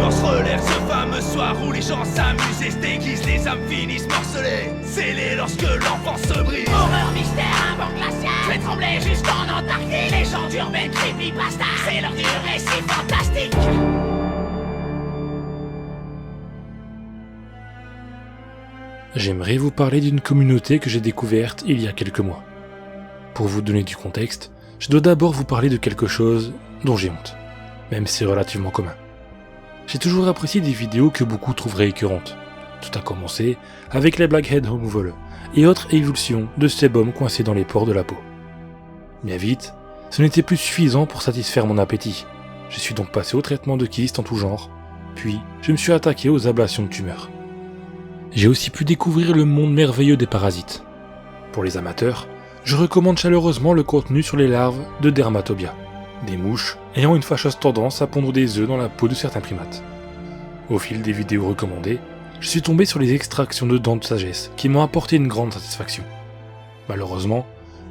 silence relève ce fameux soir où les gens s'amusent et se déguisent, les âmes finissent morcelées, scellées lorsque l'enfance se brise. Horreur, mystère, un vent glacial, je vais trembler jusqu'en Antarctique. Légende urbaine, creepypasta, c'est l'heure du récit fantastique. J'aimerais vous parler d'une communauté que j'ai découverte il y a quelques mois. Pour vous donner du contexte, je dois d'abord vous parler de quelque chose dont j'ai honte, même si c'est relativement commun. J'ai toujours apprécié des vidéos que beaucoup trouveraient écœurantes. Tout a commencé avec les Blackhead Removal et autres évolutions de sébum coincés dans les pores de la peau. Bien vite, ce n'était plus suffisant pour satisfaire mon appétit. Je suis donc passé au traitement de kystes en tout genre, puis je me suis attaqué aux ablations de tumeurs. J'ai aussi pu découvrir le monde merveilleux des parasites. Pour les amateurs, je recommande chaleureusement le contenu sur les larves de Dermatobia, des mouches ayant une fâcheuse tendance à pondre des œufs dans la peau de certains primates. Au fil des vidéos recommandées, je suis tombé sur les extractions de dents de sagesse qui m'ont apporté une grande satisfaction. Malheureusement,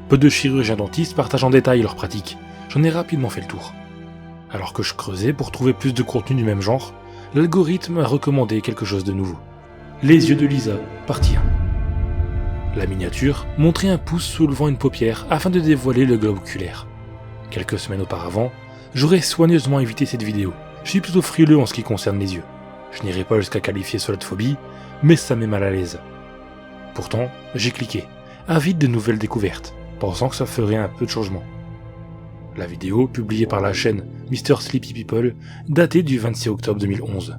peu de chirurgiens dentistes partagent en détail leurs pratiques, j'en ai rapidement fait le tour. Alors que je creusais pour trouver plus de contenu du même genre, l'algorithme m'a recommandé quelque chose de nouveau. Les yeux de Lisa, partie 1. La miniature montrait un pouce soulevant une paupière afin de dévoiler le globe oculaire. Quelques semaines auparavant, j'aurais soigneusement évité cette vidéo. Je suis plutôt frileux en ce qui concerne les yeux. Je n'irai pas jusqu'à qualifier cela de phobie, mais ça met mal à l'aise. Pourtant, j'ai cliqué, avide de nouvelles découvertes, pensant que ça ferait un peu de changement. La vidéo, publiée par la chaîne Mr. Sleepy People, datait du 26 octobre 2011.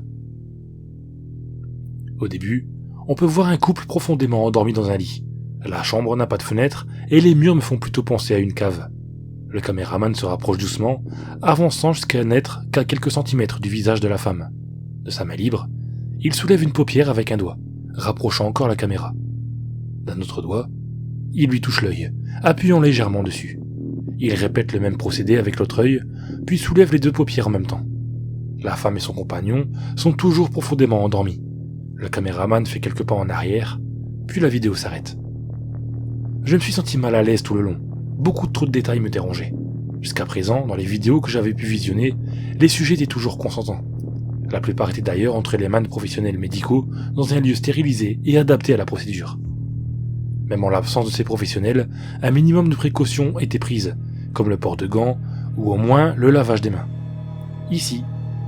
Au début, on peut voir un couple profondément endormi dans un lit. La chambre n'a pas de fenêtre et les murs me font plutôt penser à une cave. Le caméraman se rapproche doucement, avançant jusqu'à n'être qu'à quelques centimètres du visage de la femme. De sa main libre, il soulève une paupière avec un doigt, rapprochant encore la caméra. D'un autre doigt, il lui touche l'œil, appuyant légèrement dessus. Il répète le même procédé avec l'autre œil, puis soulève les deux paupières en même temps. La femme et son compagnon sont toujours profondément endormis. Le caméraman fait quelques pas en arrière, puis la vidéo s'arrête. Je me suis senti mal à l'aise tout le long. Beaucoup trop de détails me dérangeaient. Jusqu'à présent, dans les vidéos que j'avais pu visionner, les sujets étaient toujours consentants. La plupart étaient d'ailleurs entre les mains de professionnels médicaux dans un lieu stérilisé et adapté à la procédure. Même en l'absence de ces professionnels, un minimum de précautions était prise, comme le port de gants ou au moins le lavage des mains. Ici,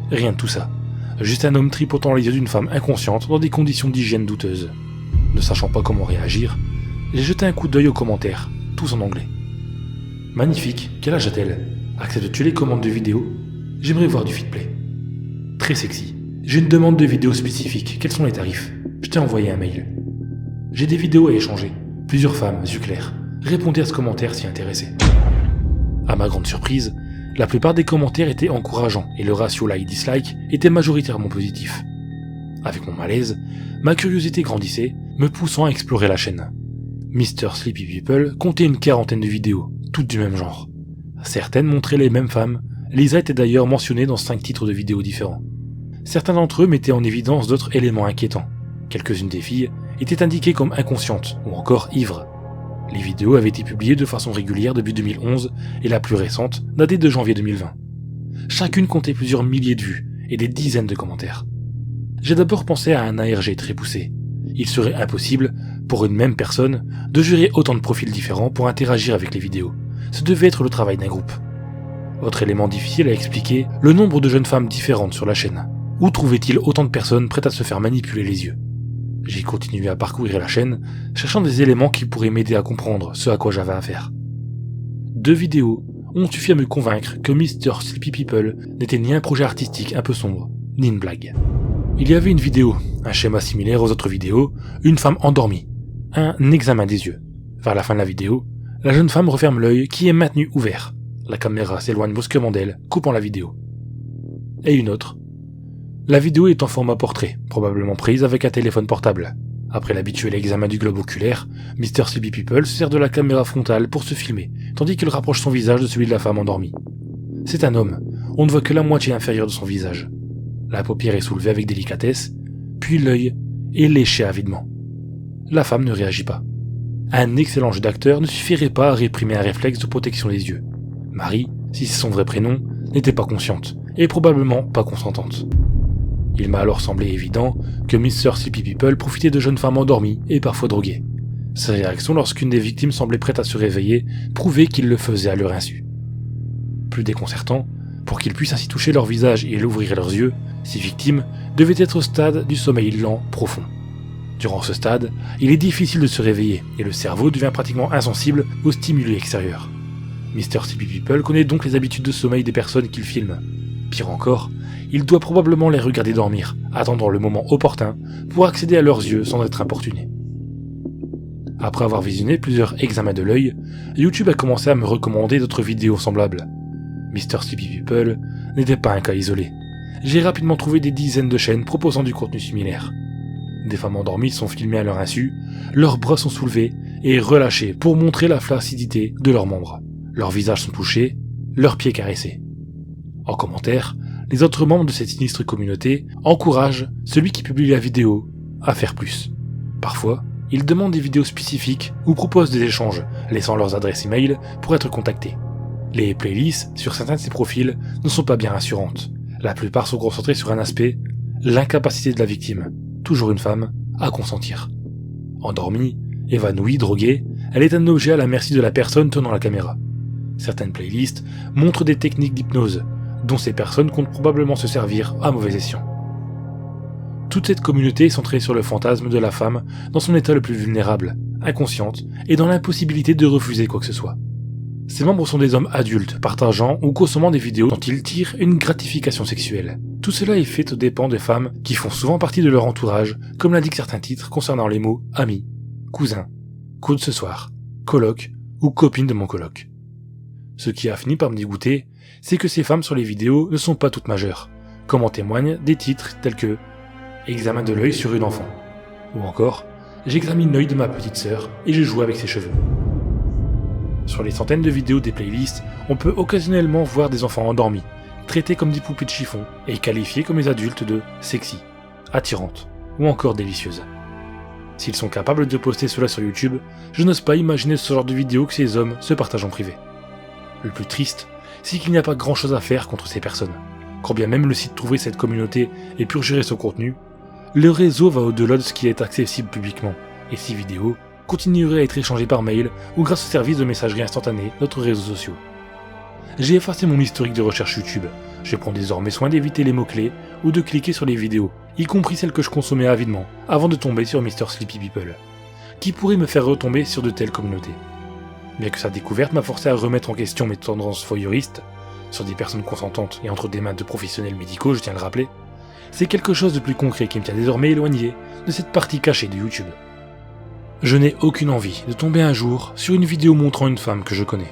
rien de tout ça. Juste un homme tripotant les yeux d'une femme inconsciente dans des conditions d'hygiène douteuses. Ne sachant pas comment réagir, j'ai jeté un coup d'œil aux commentaires, tous en anglais. Magnifique, quel âge a-t-elle? Acceptes-tu les commandes de vidéos? J'aimerais voir du feedplay. Très sexy. J'ai une demande de vidéo spécifique, quels sont les tarifs? Je t'ai envoyé un mail. J'ai des vidéos à échanger. Plusieurs femmes, yeux clairs. Répondez à ce commentaire si intéressé. À ma grande surprise, la plupart des commentaires étaient encourageants et le ratio like-dislike était majoritairement positif. Avec mon malaise, ma curiosité grandissait, me poussant à explorer la chaîne. Mr. Sleepy People comptait une quarantaine de vidéos, toutes du même genre. Certaines montraient les mêmes femmes, Lisa était d'ailleurs mentionnée dans 5 titres de vidéos différents. Certains d'entre eux mettaient en évidence d'autres éléments inquiétants. Quelques-unes des filles étaient indiquées comme inconscientes ou encore ivres. Les vidéos avaient été publiées de façon régulière depuis 2011 et la plus récente datait de janvier 2020. Chacune comptait plusieurs milliers de vues et des dizaines de commentaires. J'ai d'abord pensé à un ARG très poussé. Il serait impossible, pour une même personne, de gérer autant de profils différents pour interagir avec les vidéos. Ce devait être le travail d'un groupe. Autre élément difficile à expliquer, le nombre de jeunes femmes différentes sur la chaîne. Où trouvait-il autant de personnes prêtes à se faire manipuler les yeux? J'ai continué à parcourir la chaîne, cherchant des éléments qui pourraient m'aider à comprendre ce à quoi j'avais affaire. 2 vidéos ont suffi à me convaincre que Mr. Sleepy People n'était ni un projet artistique un peu sombre, ni une blague. Il y avait une vidéo, un schéma similaire aux autres vidéos, une femme endormie, un examen des yeux. Vers la fin de la vidéo, la jeune femme referme l'œil qui est maintenu ouvert. La caméra s'éloigne brusquement d'elle, coupant la vidéo. Et une autre. La vidéo est en format portrait, probablement prise avec un téléphone portable. Après l'habituel examen du globe oculaire, Mr. Sleepy People se sert de la caméra frontale pour se filmer, tandis qu'il rapproche son visage de celui de la femme endormie. C'est un homme, on ne voit que la moitié inférieure de son visage. La paupière est soulevée avec délicatesse, puis l'œil est léché avidement. La femme ne réagit pas. Un excellent jeu d'acteur ne suffirait pas à réprimer un réflexe de protection des yeux. Marie, si c'est son vrai prénom, n'était pas consciente, et probablement pas consentante. Il m'a alors semblé évident que Mr. Sleepy People profitait de jeunes femmes endormies et parfois droguées. Ses réactions lorsqu'une des victimes semblait prête à se réveiller prouvaient qu'il le faisait à leur insu. Plus déconcertant, pour qu'ils puissent ainsi toucher leur visage et ouvrir leurs yeux, ces victimes devaient être au stade du sommeil lent profond. Durant ce stade, il est difficile de se réveiller et le cerveau devient pratiquement insensible aux stimuli extérieurs. Mr. Sleepy People connaît donc les habitudes de sommeil des personnes qu'il filme. Pire encore, il doit probablement les regarder dormir, attendant le moment opportun pour accéder à leurs yeux sans être importuné. Après avoir visionné plusieurs examens de l'œil, YouTube a commencé à me recommander d'autres vidéos semblables. Mr. Sleepy People n'était pas un cas isolé. J'ai rapidement trouvé des dizaines de chaînes proposant du contenu similaire. Des femmes endormies sont filmées à leur insu, leurs bras sont soulevés et relâchés pour montrer la flaccidité de leurs membres. Leurs visages sont touchés, leurs pieds caressés. En commentaire, les autres membres de cette sinistre communauté encouragent celui qui publie la vidéo à faire plus. Parfois, ils demandent des vidéos spécifiques ou proposent des échanges, laissant leurs adresses e-mail pour être contactés. Les playlists sur certains de ces profils ne sont pas bien rassurantes. La plupart sont concentrées sur un aspect, l'incapacité de la victime, toujours une femme, à consentir. Endormie, évanouie, droguée, elle est un objet à la merci de la personne tenant la caméra. Certaines playlists montrent des techniques d'hypnose, dont ces personnes comptent probablement se servir à mauvais escient. Toute cette communauté est centrée sur le fantasme de la femme dans son état le plus vulnérable, inconsciente et dans l'impossibilité de refuser quoi que ce soit. Ces membres sont des hommes adultes, partageant ou consommant des vidéos dont ils tirent une gratification sexuelle. Tout cela est fait aux dépens des femmes qui font souvent partie de leur entourage, comme l'indiquent certains titres concernant les mots « ami »,« cousin »,« coup de ce soir »,« coloc » ou « copine de mon coloc ». Ce qui a fini par me dégoûter, c'est que ces femmes sur les vidéos ne sont pas toutes majeures, comme en témoignent des titres tels que « Examen de l'œil sur une enfant » ou encore « J'examine l'œil de ma petite sœur et je joue avec ses cheveux ». Sur les centaines de vidéos des playlists, on peut occasionnellement voir des enfants endormis, traités comme des poupées de chiffon et qualifiés comme les adultes de sexy, attirantes ou encore délicieuses. S'ils sont capables de poster cela sur YouTube, je n'ose pas imaginer ce genre de vidéos que ces hommes se partagent en privé. Le plus triste, c'est qu'il n'y a pas grand chose à faire contre ces personnes. Quand bien même le site trouverait cette communauté et purgerait son contenu, le réseau va au-delà de ce qui est accessible publiquement, et ces vidéos continueraient à être échangées par mail ou grâce au service de messagerie instantanée d'autres réseaux sociaux. J'ai effacé mon historique de recherche YouTube, je prends désormais soin d'éviter les mots-clés ou de cliquer sur les vidéos, y compris celles que je consommais avidement, avant de tomber sur Mr. Sleepy People, qui pourrait me faire retomber sur de telles communautés. Bien que sa découverte m'a forcé à remettre en question mes tendances voyeuristes, sur des personnes consentantes et entre des mains de professionnels médicaux, je tiens à le rappeler, c'est quelque chose de plus concret qui me tient désormais éloigné de cette partie cachée de YouTube. Je n'ai aucune envie de tomber un jour sur une vidéo montrant une femme que je connais.